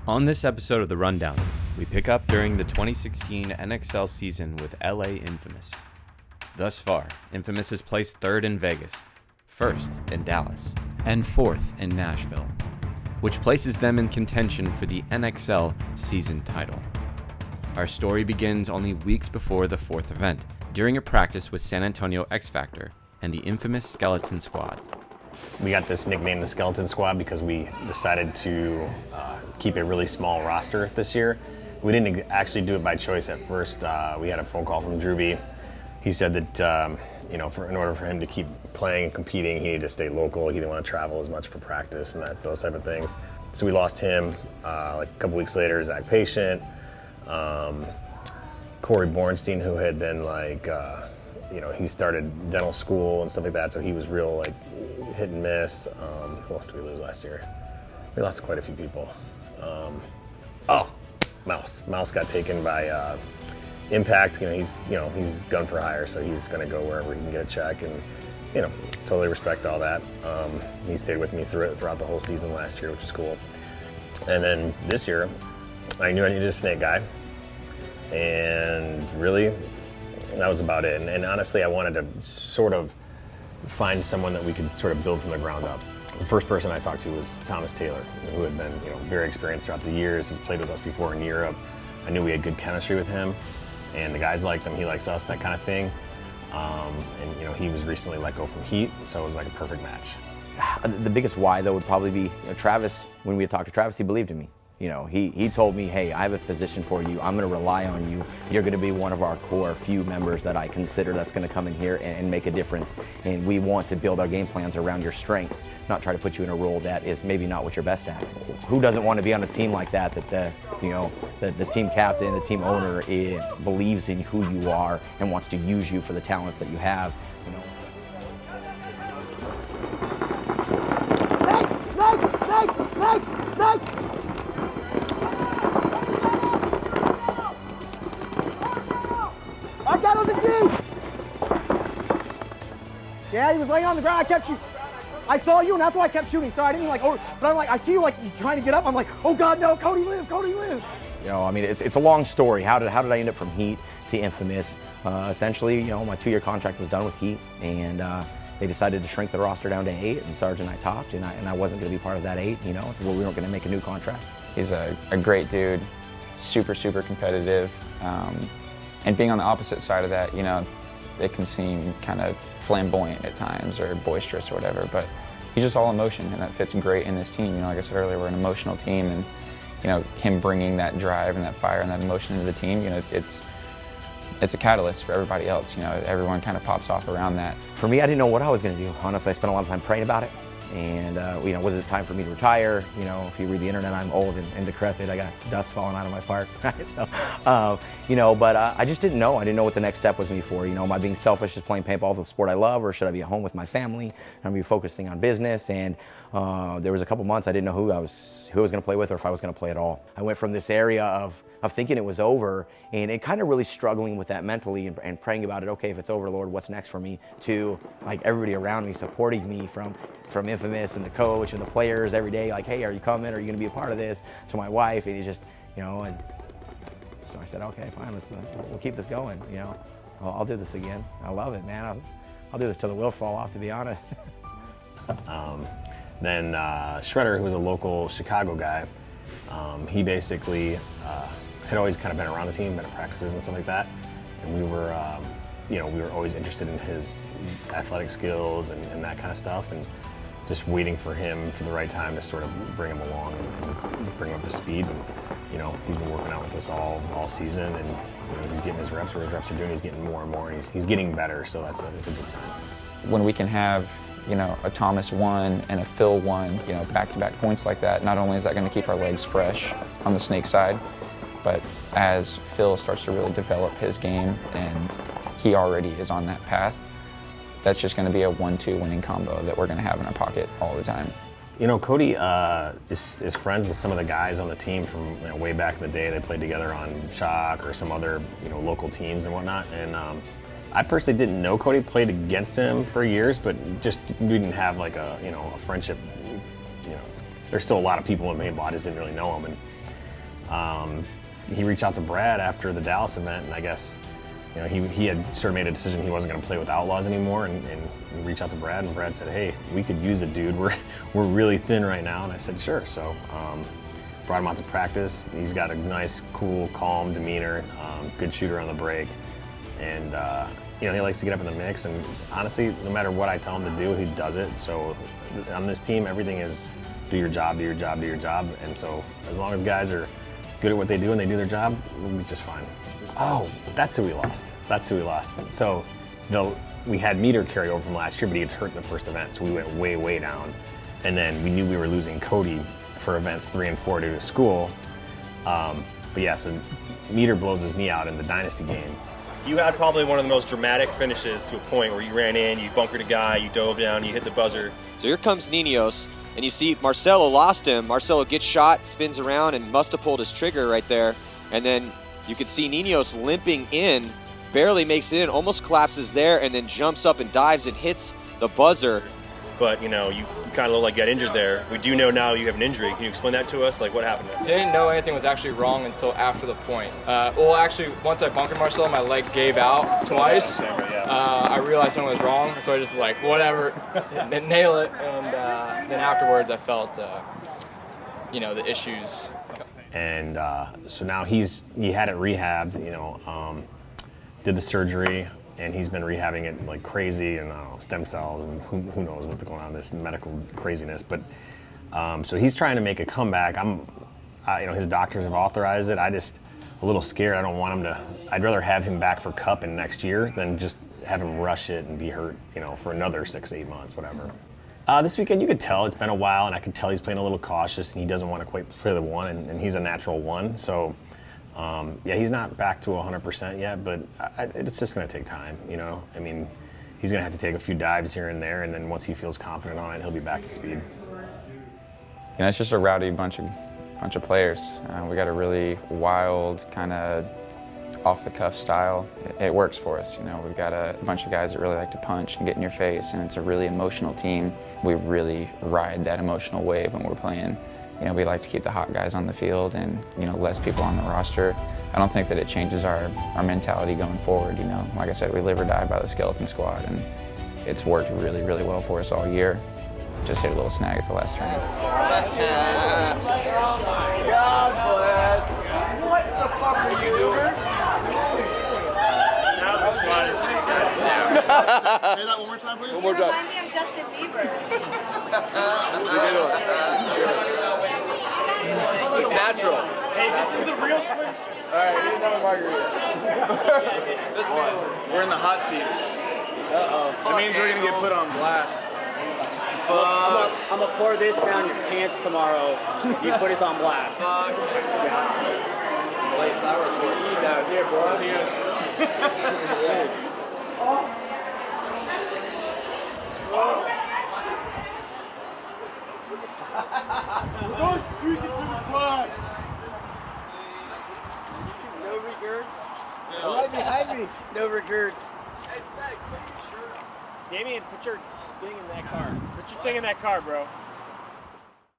On this episode of The Rundown, we pick up during the 2016 NXL season with LA Infamous. Thus far, Infamous has placed third in Vegas, first in Dallas, and fourth in Nashville, which places them in contention for the NXL season title. Our story begins only weeks before the fourth event, during a practice with San Antonio X Factor and the infamous Skeleton Squad. We got this nickname, the Skeleton Squad, because we decided to keep a really small roster this year. We didn't actually do it by choice at first. We had a phone call from Drewby. He said that in order for him to keep playing and competing, he needed to stay local. He didn't want to travel as much for practice and those type of things. So we lost him. Like a couple weeks later, Zach Patient, Corey Bornstein, who had been he started dental school and stuff like that, so he was real hit and miss. Who else did we lose last year? We lost quite a few people. Mouse. Mouse got taken by Impact. He's gun for hire, so he's gonna go wherever he can get a check, and totally respect all that. He stayed with me throughout the whole season last year, which is cool. And then this year, I knew I needed a snake guy, and really, that was about it. And honestly, I wanted to sort of find someone that we could sort of build from the ground up. The first person I talked to was Thomas Taylor, who had been very experienced throughout the years. He's played with us before in Europe. I knew we had good chemistry with him, and the guys liked him, he likes us, that kind of thing. He was recently let go from Heat, so it was like a perfect match. The biggest why, though, would probably be Travis. When we had talked to Travis, he believed in me. He told me, hey, I have a position for you. I'm going to rely on you. You're going to be one of our core few members that I consider that's going to come in here and make a difference. And we want to build our game plans around your strengths, not try to put you in a role that is maybe not what you're best at. Who doesn't want to be on a team like that the team captain, the team owner believes in who you are and wants to use you for the talents that you have. Yeah, he was laying on the ground. I kept shooting. I saw you, and that's why I kept shooting. So I didn't but I'm like, I see you trying to get up. I'm like, oh God, no, Cody live. It's a long story. How did I end up from Heat to Infamous? Essentially, my 2-year contract was done with Heat, and they decided to shrink the roster down to 8. And Sarge and I talked, and I wasn't going to be part of that 8. We weren't going to make a new contract. He's a great dude, super competitive, and being on the opposite side of that, it can seem kind of flamboyant at times or boisterous or whatever, but he's just all emotion, and that fits great in this team. Like I said earlier, we're an emotional team, and him bringing that drive and that fire and that emotion into the team, it's a catalyst for everybody else. Everyone kind of pops off around that. For me, I didn't know what I was going to do. Honestly, I spent a lot of time praying about it. And, was it time for me to retire? If you read the internet, I'm old and decrepit. I got dust falling out of my parts. But I just didn't know. I didn't know what the next step was me for. Am I being selfish, just playing paintball, the sport I love, or should I be at home with my family? I'm be focusing on business. And there was a couple months I didn't know who I was going to play with, or if I was going to play at all. I went from this area of thinking it was over, and it kind of really struggling with that mentally and praying about it. Okay, if it's over, Lord, what's next for me? To everybody around me supporting me from Infamous and the coach and the players every day, hey, are you coming? Are you going to be a part of this? To my wife, and and so I said, okay, fine, we'll keep this going. I'll do this again. I love it, man. I'll do this till the wheels fall off, to be honest. Then Shredder, who was a local Chicago guy, he basically had always kind of been around the team, been at practices and stuff like that, and we were always interested in his athletic skills and that kind of stuff, and just waiting for him for the right time to sort of bring him along and bring him up to speed. And, he's been working out with us all season, and he's getting his reps where his reps are doing. He's getting more and more, and he's getting better. So it's a good sign. When we can have a Thomas 1 and a Phil 1, back-to-back points like that, not only is that going to keep our legs fresh on the snake side, but as Phil starts to really develop his game, and he already is on that path, that's just going to be a 1-2 winning combo that we're going to have in our pocket all the time. Cody is friends with some of the guys on the team from way back in the day. They played together on Shock or some other local teams and whatnot. And I personally didn't know Cody, played against him for years, but just didn't have a friendship. There's still a lot of people in Paintball. I just didn't really know him. And he reached out to Brad after the Dallas event, and I guess, you know, he had sort of made a decision he wasn't going to play with Outlaws anymore, and he reached out to Brad, and Brad said, hey, we could use it, dude. We're really thin right now. And I said, sure. So brought him out to practice. He's got a nice, cool, calm demeanor, good shooter on the break, and you know, he likes to get up in the mix. And honestly, no matter what I tell him to do, he does it. So on this team, everything is do your job, do your job, do your job. And so as long as guys are good at what they do and they do their job, we'll be just fine. Oh, that's who we lost. That's who we lost. So we had Meter carry over from last year, but he gets hurt in the first event, so we went way, way down. And then we knew we were losing Cody for events 3 and 4 due to school. But yeah, so Meter blows his knee out in the Dynasty game. You had probably one of the most dramatic finishes to a point where you ran in, you bunkered a guy, you dove down, you hit the buzzer. So here comes Niños, and you see Marcelo lost him. Marcelo gets shot, spins around, and must have pulled his trigger right there. And then you could see Niños limping in, barely makes it in, almost collapses there, and then jumps up and dives and hits the buzzer. But, you know, you kind of look like you got injured there. We do know now you have an injury. Can you explain that to us? Like, what happened there? Didn't know anything was actually wrong until after the point. Well, actually, once I bunkered Marcelo, my leg gave out twice. I realized something was wrong, so I just was like, whatever, nail it. And then afterwards, I felt, you know, the issues. And so now he had it rehabbed, you know, did the surgery, and he's been rehabbing it like crazy, and stem cells, and who knows what's going on, this medical craziness. But so he's trying to make a comeback. You know, his doctors have authorized it. I just a little scared. I don't want him to. I'd rather have him back for Cup in next year than just have him rush it and be hurt, you know, for another 6 to 8 months, whatever. This weekend, you could tell it's been a while, and I could tell he's playing a little cautious, and he doesn't want to quite play the one, and he's a natural one. So, yeah, he's not back to 100% yet, but it's just going to take time, you know? I mean, he's going to have to take a few dives here and there, and then once he feels confident on it, he'll be back to speed. You know, it's just a rowdy bunch of players. We got a really wild, kind of off-the-cuff style. It works for us, you know. We've got a bunch of guys that really like to punch and get in your face, and it's a really emotional team. We really ride that emotional wave when we're playing. You know, we like to keep the hot guys on the field and, you know, less people on the roster. I don't think that it changes our mentality going forward, you know. Like I said, we live or die by the skeleton squad, and it's worked really, really well for us all year. Just hit a little snag at the last tournament. God bless. What the fuck are you doing? Say that one more time, please. One more time. Remind me of Justin Bieber. It's natural. Hey, this is the real Slim Shady. All right, we need another margarita. We're in the hot seats. That means we're going to get put on blast. I'm gonna pour this down your pants tomorrow if you put us on blast. Late sour pork. Eat that here, bro. Cheers. We're going streaking to the flag. No regrets. Right behind me. No regrets. Damien, put your thing in that car. Put your thing in that car, bro.